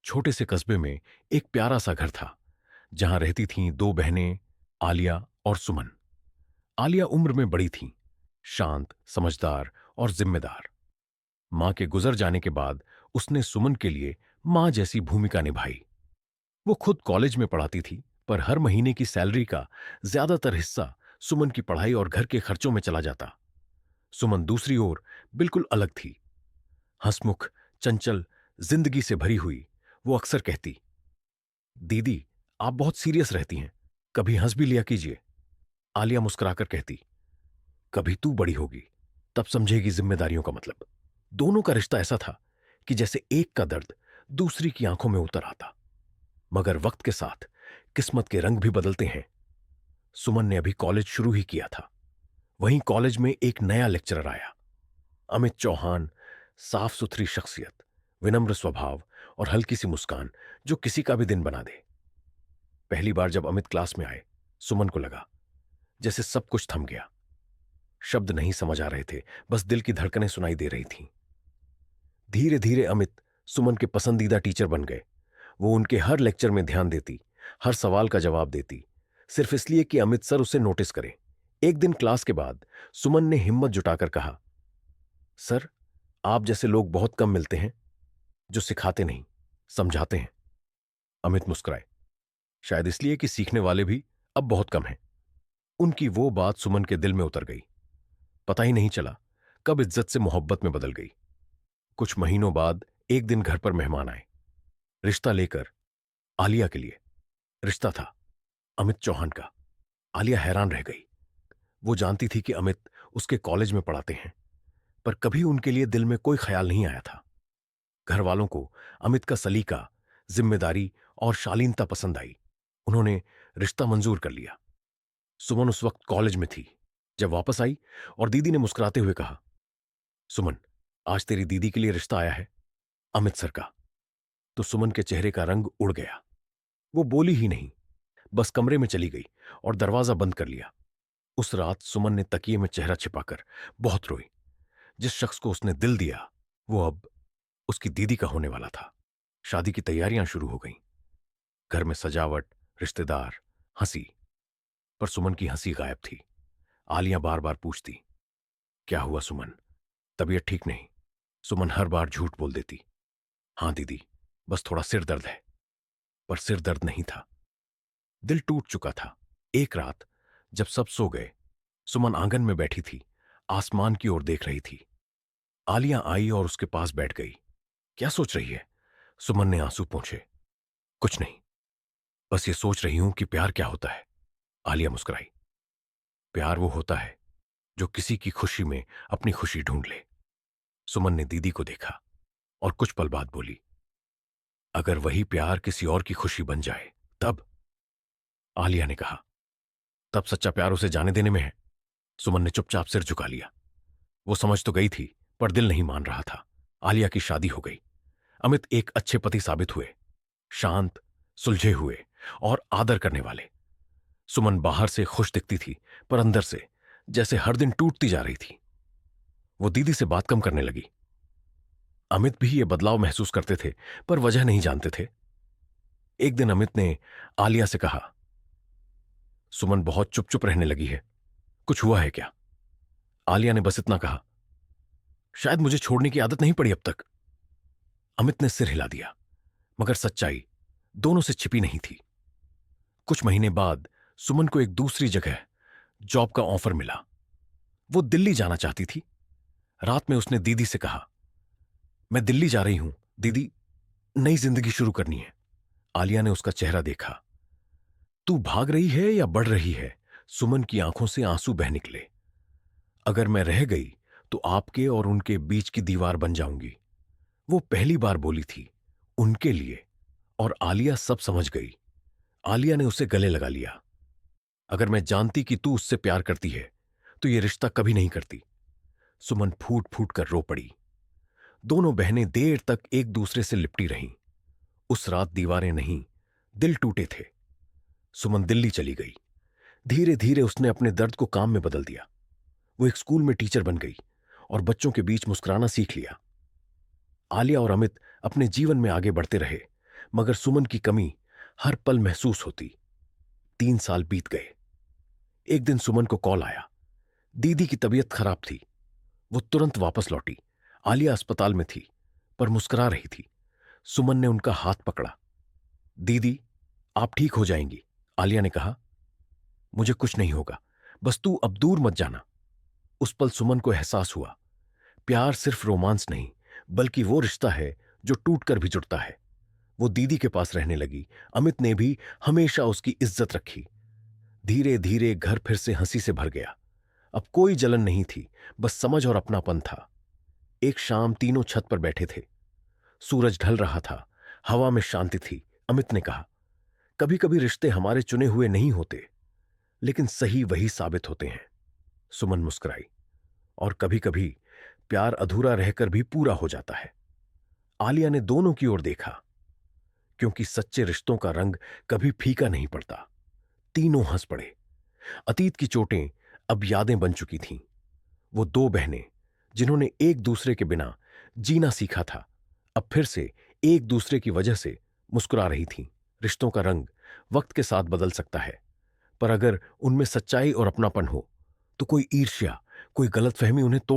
छोटे से कस्बे में एक प्यारा सा घर था जहां रहती थीं दो बहनें, आलिया और सुमन। आलिया उम्र में बड़ी थी, शांत, समझदार और जिम्मेदार। मां के गुजर जाने के बाद उसने सुमन के लिए मां जैसी भूमिका निभाई। वो खुद कॉलेज में पढ़ाती थी, पर हर महीने की सैलरी का ज्यादातर हिस्सा सुमन की पढ़ाई और घर के खर्चों में चला जाता। सुमन दूसरी ओर बिल्कुल अलग थी, हंसमुख, चंचल, जिंदगी से भरी हुई। वो अक्सर कहती, दीदी, आप बहुत सीरियस रहती हैं, कभी हंस भी लिया कीजिए। आलिया मुस्कुराकर कहती, कभी तू बड़ी होगी, तब समझेगी जिम्मेदारियों का मतलब। दोनों का रिश्ता ऐसा था कि जैसे एक का दर्द दूसरी की आंखों में उतर आता। मगर वक्त के साथ किस्मत के रंग भी बदलते हैं। सुमन ने अभी कॉलेज शुरू ही किया था। वहीं कॉलेज में एक नया लेक्चरर आया, अमित चौहान। साफ सुथरी शख्सियत, विनम्र स्वभाव और हल्की सी मुस्कान जो किसी का भी दिन बना दे। पहली बार जब अमित क्लास में आए, सुमन को लगा जैसे सब कुछ थम गया। शब्द नहीं समझ आ रहे थे, बस दिल की धड़कनें सुनाई दे रही थीं। धीरे धीरे अमित सुमन के पसंदीदा टीचर बन गए। वो उनके हर लेक्चर में ध्यान देती, हर सवाल का जवाब देती, सिर्फ इसलिए कि अमित सर उसे नोटिस करें। एक दिन क्लास के बाद सुमन ने हिम्मत जुटाकर कहा, सर, आप जैसे लोग बहुत कम मिलते हैं, जो सिखाते नहीं, समझाते हैं। अमित मुस्कुराए, शायद इसलिए कि सीखने वाले भी अब बहुत कम हैं। उनकी वो बात सुमन के दिल में उतर गई। पता ही नहीं चला कब इज्जत से मोहब्बत में बदल गई। कुछ महीनों बाद एक दिन घर पर मेहमान आए, रिश्ता लेकर। आलिया के लिए रिश्ता था, अमित चौहान का। आलिया हैरान रह गई। वो जानती थी कि अमित उसके कॉलेज में पढ़ाते हैं, पर कभी उनके लिए दिल में कोई ख्याल नहीं आया था। घर वालों को अमित का सलीका, जिम्मेदारी और शालीनता पसंद आई। उन्होंने रिश्ता मंजूर कर लिया। सुमन उस वक्त कॉलेज में थी। जब वापस आई और दीदी ने मुस्कुराते हुए कहा, सुमन, आज तेरी दीदी के लिए रिश्ता आया है, अमित सर का। तो सुमन के चेहरे का रंग उड़ गया। वो बोली ही नहीं, बस कमरे में चली गई और दरवाजा बंद कर लिया। उस रात सुमन ने तकिए में चेहरा छिपाकर बहुत रोई। जिस शख्स को उसने दिल दिया, वो अब उसकी दीदी का होने वाला था। शादी की तैयारियां शुरू हो गईं। घर में सजावट, रिश्तेदार, हंसी। पर सुमन की हंसी गायब थी। आलिया बार बार पूछती, क्या हुआ सुमन, तबीयत ठीक नहीं? सुमन हर बार झूठ बोल देती, हां दीदी, बस थोड़ा सिर दर्द है। पर सिर दर्द नहीं था, दिल टूट चुका था। एक रात जब सब सो गए, सुमन आंगन में बैठी थी, आसमान की ओर देख रही थी। आलिया आई और उसके पास बैठ गई। क्या सोच रही है? सुमन ने आंसू पोंछे। कुछ नहीं, बस ये सोच रही हूं कि प्यार क्या होता है। आलिया मुस्कुराई। प्यार वो होता है जो किसी की खुशी में अपनी खुशी ढूंढ ले। सुमन ने दीदी को देखा और कुछ पल बाद बोली, अगर वही प्यार किसी और की खुशी बन जाए तब? आलिया ने कहा, तब सच्चा प्यार उसे जाने देने में है। सुमन ने चुपचाप सिर झुका लिया। वो समझ तो गई थी, पर दिल नहीं मान रहा था। आलिया की शादी हो गई। अमित एक अच्छे पति साबित हुए, शांत, सुलझे हुए और आदर करने वाले। सुमन बाहर से खुश दिखती थी, पर अंदर से जैसे हर दिन टूटती जा रही थी। वो दीदी से बात कम करने लगी। अमित भी ये बदलाव महसूस करते थे, पर वजह नहीं जानते थे। एक दिन अमित ने आलिया से कहा, सुमन बहुत चुप चुप रहने लगी है, कुछ हुआ है क्या? आलिया ने बस इतना कहा, शायद मुझे छोड़ने की आदत नहीं पड़ी अब तक। अमित ने सिर हिला दिया, मगर सच्चाई दोनों से छिपी नहीं थी। कुछ महीने बाद सुमन को एक दूसरी जगह जॉब का ऑफर मिला। वो दिल्ली जाना चाहती थी। रात में उसने दीदी से कहा, मैं दिल्ली जा रही हूं दीदी, नई जिंदगी शुरू करनी है। आलिया ने उसका चेहरा देखा। तू भाग रही है या बढ़ रही है? सुमन की आंखों से आंसू बह निकले। अगर मैं रह गई तो आपके और उनके बीच की दीवार बन जाऊंगी। वो पहली बार बोली थी, उनके लिए। और आलिया सब समझ गई। आलिया ने उसे गले लगा लिया। अगर मैं जानती कि तू उससे प्यार करती है तो ये रिश्ता कभी नहीं करती। सुमन फूट फूट कर रो पड़ी। दोनों बहनें देर तक एक दूसरे से लिपटी रहीं। उस रात दीवारें नहीं, दिल टूटे थे। सुमन दिल्ली चली गई। धीरे धीरे उसने अपने दर्द को काम में बदल दिया। वो एक स्कूल में टीचर बन गई और बच्चों के बीच मुस्कुराना सीख लिया। आलिया और अमित अपने जीवन में आगे बढ़ते रहे, मगर सुमन की कमी हर पल महसूस होती। 3 साल बीत गए। एक दिन सुमन को कॉल आया। दीदी की तबीयत खराब थी। वो तुरंत वापस लौटी। आलिया अस्पताल में थी, पर मुस्कुरा रही थी। सुमन ने उनका हाथ पकड़ा। दीदी, आप ठीक हो जाएंगी, आलिया ने कहा। मुझे कुछ नहीं होगा, बस तू अब दूर मत जाना। उस पल सुमन को एहसास हुआ, प्यार सिर्फ रोमांस नहीं, बल्कि वो रिश्ता है जो टूटकर भी जुड़ता है। वो दीदी के पास रहने लगी। अमित ने भी हमेशा उसकी इज्जत रखी। धीरे धीरे घर फिर से हंसी से भर गया। अब कोई जलन नहीं थी, बस समझ और अपनापन था। एक शाम तीनों छत पर बैठे थे। सूरज ढल रहा था, हवा में शांति थी। अमित ने कहा, कभी कभी रिश्ते हमारे चुने हुए नहीं होते, लेकिन सही वही साबित होते हैं। सुमन मुस्कुराई। और कभी कभी प्यार अधूरा रहकर भी पूरा हो जाता है। आलिया ने दोनों की ओर देखा, क्योंकि सच्चे रिश्तों का रंग कभी फीका नहीं पड़ता। तीनों हंस पड़े। अतीत की चोटें अब यादें बन चुकी थीं। वो दो बहनें जिन्होंने एक दूसरे के बिना जीना सीखा था, अब फिर से एक दूसरे की वजह से मुस्कुरा रही थीं। रिश्तों का रंग वक्त के साथ बदल सकता है, पर अगर उनमें सच्चाई और अपनापन हो, तो कोई ईर्ष्या, कोई गलतफहमी उन्हें तोड़